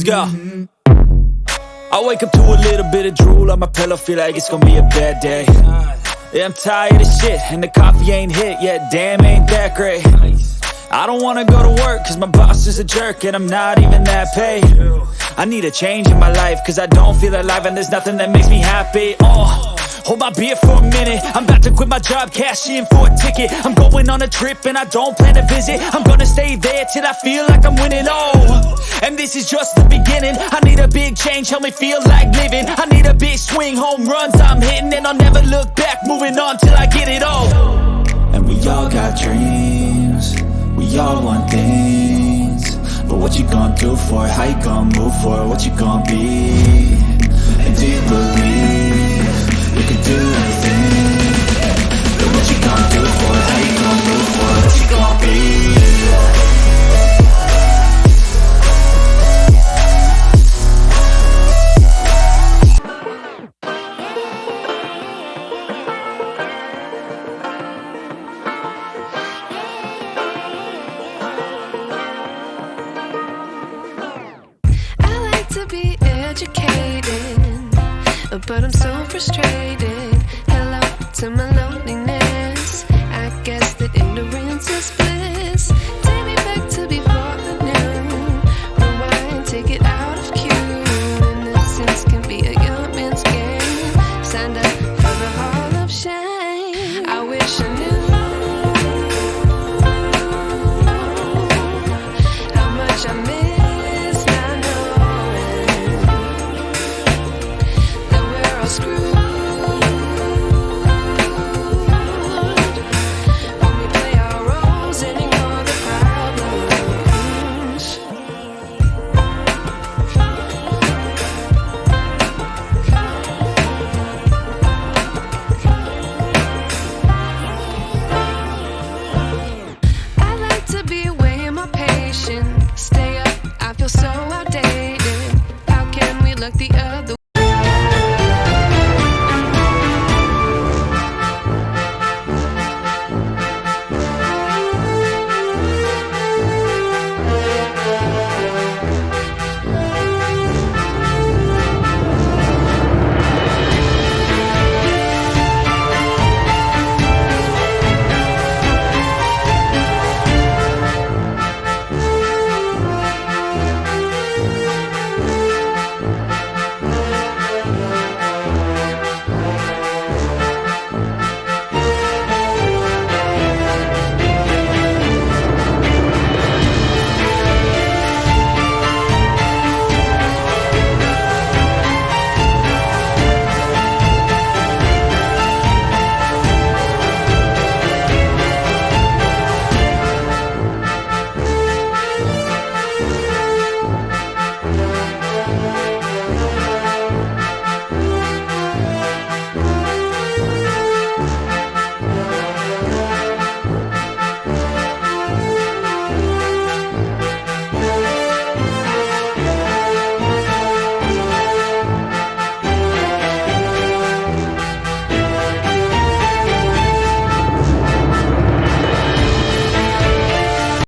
Let's go. I wake up to a little bit of drool on my pillow, feel like it's gonna be a bad day. Yeah, I'm tired of shit, and the coffee ain't hit yet, damn, ain't that great. I don't wanna go to work, cause my boss is a jerk, and I'm not even that paid. I need a change in my life, cause I don't feel alive, and there's nothing that makes me happy. Hold my beer for a minute, I'm about to quit my job, cash in for a ticket. I'm going on a trip and I don't plan to visit. I'm gonna stay there till I feel like I'm winning, and this is just the beginning. I need a big change, help me feel like living. I need a big swing, home runs I'm hitting, and I'll never look back, moving on till I get it all. And we all got dreams, we all want things, but what you gonna do for it? How you gonna move for it? What you gonna be? And do you believe you can do anything? But what you gonna do for it? How you gonna move for it? What you gonna be? I like to be educated, but I'm so frustrated. Hello to my loneliness. I guess that ignorance is